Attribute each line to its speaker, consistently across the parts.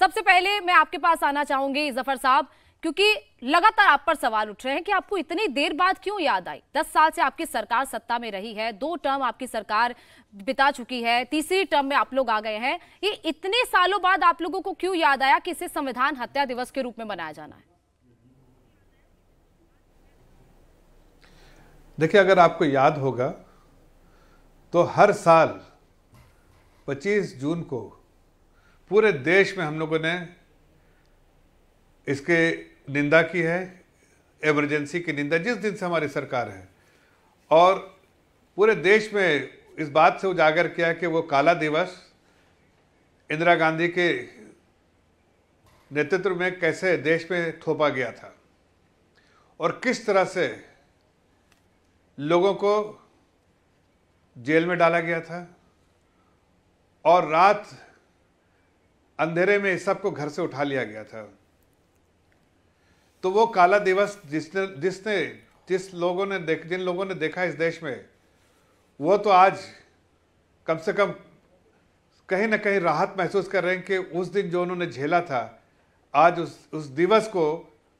Speaker 1: सबसे पहले मैं आपके पास आना चाहूंगी जफर साहब, क्योंकि लगातार आप पर सवाल उठ रहे हैं कि आपको इतनी देर बाद क्यों याद आई। 10 साल से आपकी सरकार सत्ता में रही है, 2 टर्म आपकी सरकार बिता चुकी है, तीसरी टर्म में आप लोग आ गए हैं। ये इतने सालों बाद आप लोगों को क्यों याद आया कि इसे संविधान हत्या दिवस के रूप में मनाया जाना है?
Speaker 2: देखिए, अगर आपको याद होगा तो हर साल 25 जून को पूरे देश में हम लोगों ने इसके निंदा की है, इमरजेंसी की निंदा जिस दिन से हमारी सरकार है, और पूरे देश में इस बात से उजागर किया कि वो काला दिवस इंदिरा गांधी के नेतृत्व में कैसे देश में थोपा गया था और किस तरह से लोगों को जेल में डाला गया था और रात अंधेरे में सबको घर से उठा लिया गया था। तो वो काला दिवस जिन लोगों ने देखा इस देश में, वो तो आज कम से कम कहीं ना कहीं राहत महसूस कर रहे हैं कि उस दिन जो उन्होंने झेला था, आज उस दिवस को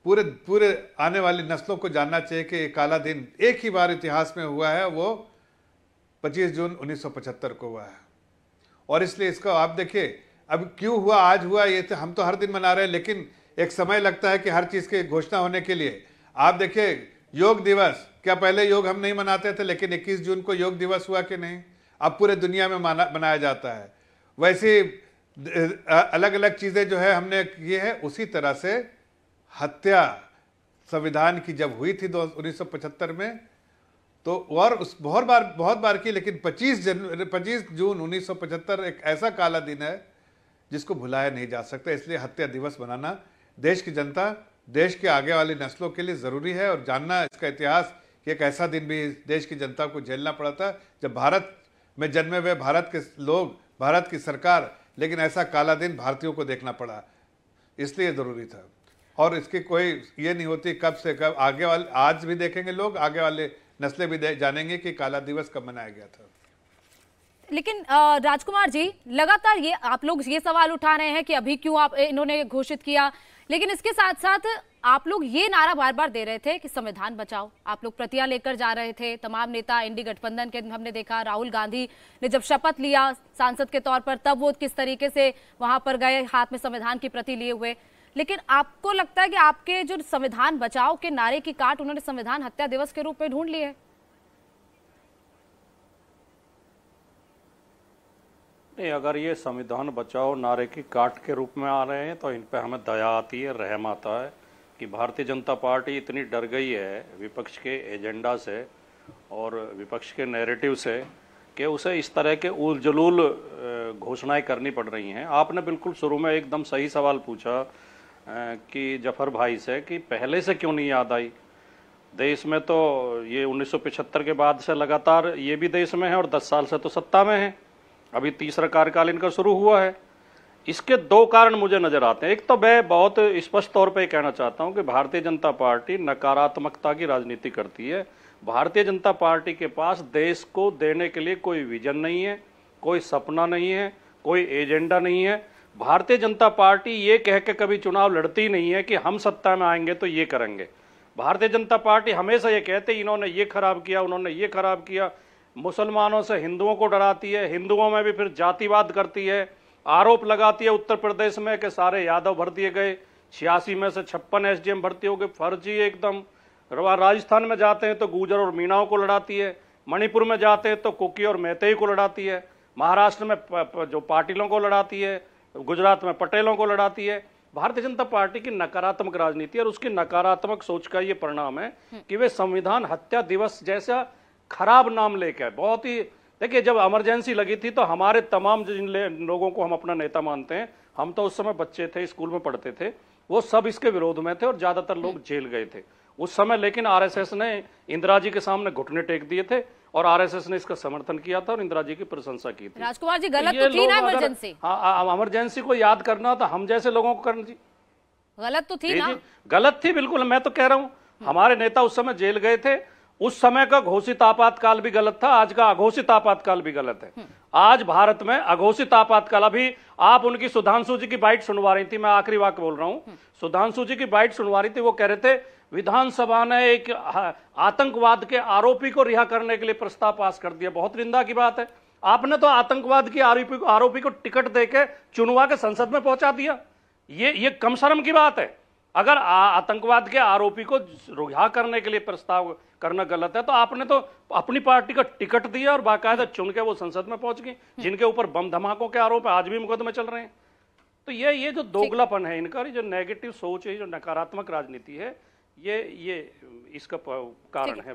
Speaker 2: पूरे आने वाली नस्लों को जानना चाहिए कि काला दिन एक ही बार इतिहास में हुआ है, वो 25 जून 1975 को हुआ है। और इसलिए इसको आप देखिए, अब क्यों हुआ, आज हुआ, ये तो हम तो हर दिन मना रहे हैं, लेकिन एक समय लगता है कि हर चीज़ की घोषणा होने के लिए। आप देखिए, योग दिवस, क्या पहले योग हम नहीं मनाते थे, लेकिन 21 जून को योग दिवस हुआ कि नहीं? अब पूरे दुनिया में मनाया जाता है। वैसे अलग अलग चीज़ें जो है हमने की है। उसी तरह से हत्या संविधान की जब हुई थी 1975 में, तो और उस बहुत बार की, लेकिन 25 जून 1975 एक ऐसा काला दिन है जिसको भुलाया नहीं जा सकता। इसलिए हत्या दिवस मनाना देश की जनता, देश के आगे वाली नस्लों के लिए ज़रूरी है, और जानना इसका इतिहास कि एक ऐसा दिन भी देश की जनता को झेलना पड़ा था जब भारत में जन्मे हुए भारत के लोग, भारत की सरकार, लेकिन ऐसा काला दिन भारतीयों को देखना पड़ा, इसलिए ज़रूरी था। और इसकी कोई ये नहीं होती कब से कब, आगे वाले आज भी देखेंगे लोग, आगे वाले नस्लें भी जानेंगे कि काला दिवस कब मनाया गया था।
Speaker 1: लेकिन राजकुमार जी, लगातार ये आप लोग ये सवाल उठा रहे हैं कि अभी क्यों इन्होंने घोषित किया, लेकिन इसके साथ साथ आप लोग ये नारा बार बार दे रहे थे कि संविधान बचाओ। आप लोग प्रतियां लेकर जा रहे थे, तमाम नेता इंडी गठबंधन के, हमने देखा राहुल गांधी ने जब शपथ लिया सांसद के तौर पर, तब वो किस तरीके से वहां पर गए हाथ में संविधान की प्रति लिए हुए। लेकिन आपको लगता है कि आपके जो संविधान बचाओ के नारे की काट उन्होंने संविधान हत्या दिवस के रूप में ढूंढ ली है?
Speaker 3: नहीं, अगर ये संविधान बचाओ नारे की काट के रूप में आ रहे हैं तो इन पे हमें दया आती है, रहम आता है कि भारतीय जनता पार्टी इतनी डर गई है विपक्ष के एजेंडा से और विपक्ष के नैरेटिव से कि उसे इस तरह के उल जलूल घोषणाएं करनी पड़ रही हैं। आपने बिल्कुल शुरू में एकदम सही सवाल पूछा कि जफर भाई से कि पहले से क्यों नहीं याद आई। देश में तो ये 1975 के बाद से लगातार ये भी देश में है और 10 साल से तो सत्ता में है, अभी तीसरा कार्यकाल इनका शुरू हुआ है। इसके 2 कारण मुझे नजर आते हैं। एक तो मैं बहुत स्पष्ट तौर पे कहना चाहता हूं कि भारतीय जनता पार्टी नकारात्मकता की राजनीति करती है। भारतीय जनता पार्टी के पास देश को देने के लिए कोई विजन नहीं है, कोई सपना नहीं है, कोई एजेंडा नहीं है। भारतीय जनता पार्टी ये कह के कभी चुनाव लड़ती नहीं है कि हम सत्ता में आएंगे तो ये करेंगे। भारतीय जनता पार्टी हमेशा ये कहते इन्होंने ये खराब किया, उन्होंने ये खराब किया। मुसलमानों से हिंदुओं को डराती है, हिंदुओं में भी फिर जातिवाद करती है, आरोप लगाती है उत्तर प्रदेश में कि सारे यादव भर दिए गए, 86 में से 56 एसडीएम भर्ती हो गए, फर्जी एकदम। राजस्थान में जाते हैं तो गुर्जर और मीणाओं को लड़ाती है, मणिपुर में जाते हैं तो कुकी और मैतेई को लड़ाती है, महाराष्ट्र में जो पाटिलों को लड़ाती है, गुजरात में पटेलों को लड़ाती है। भारतीय जनता पार्टी की नकारात्मक राजनीति और उसकी नकारात्मक सोच का ये परिणाम है कि वे संविधान हत्या दिवस जैसा खराब नाम लेके बहुत ही, देखिए जब इमरजेंसी लगी थी तो हमारे तमाम जिन लोगों को हम अपना नेता मानते हैं, हम तो उस समय बच्चे थे, स्कूल में पढ़ते थे, वो सब इसके विरोध में थे और ज्यादातर लोग जेल गए थे उस समय। लेकिन आरएसएस ने इंदिरा जी के सामने घुटने टेक दिए थे और आरएसएस ने इसका समर्थन किया था और इंदिरा जी की प्रशंसा की थी।
Speaker 1: राजकुमार जी, गलत तो थी ना इमरजेंसी?
Speaker 3: हाँ, इमरजेंसी को याद करना तो हम जैसे लोगों को करना जी,
Speaker 1: गलत तो थी ना?
Speaker 3: गलत थी बिल्कुल। मैं तो कह रहा हूँ हमारे नेता उस समय जेल गए थे उस समय का घोषित आपातकाल भी गलत था, आज का अघोषित आपातकाल भी गलत है। आज भारत में अघोषित आपातकाल, अभी आप उनकी सुधांशु जी की बाइट सुनवा रही थी, मैं आखिरी वाक्य बोल रहा हूं, सुधांशु जी की बाइट सुनवा रही थी, वो कह रहे थे विधानसभा ने एक आतंकवाद के आरोपी को रिहा करने के लिए प्रस्ताव पास कर दिया। बहुत निंदा की बात है। आपने तो आतंकवाद की आरोपी को टिकट देके चुनवा के संसद में पहुंचा दिया। ये कम शर्म की बात है। अगर आतंकवाद के आरोपी को रिहा करने के लिए प्रस्ताव करना गलत है, तो आपने तो अपनी पार्टी का टिकट दिया और बाकायदा चुन के वो संसद में पहुंच गई, जिनके ऊपर बम धमाकों के आरोप आज भी मुकदमे चल रहे हैं। तो ये जो दोगलापन है इनका, जो नेगेटिव सोच है, जो नकारात्मक राजनीति है, ये इसका कारण है।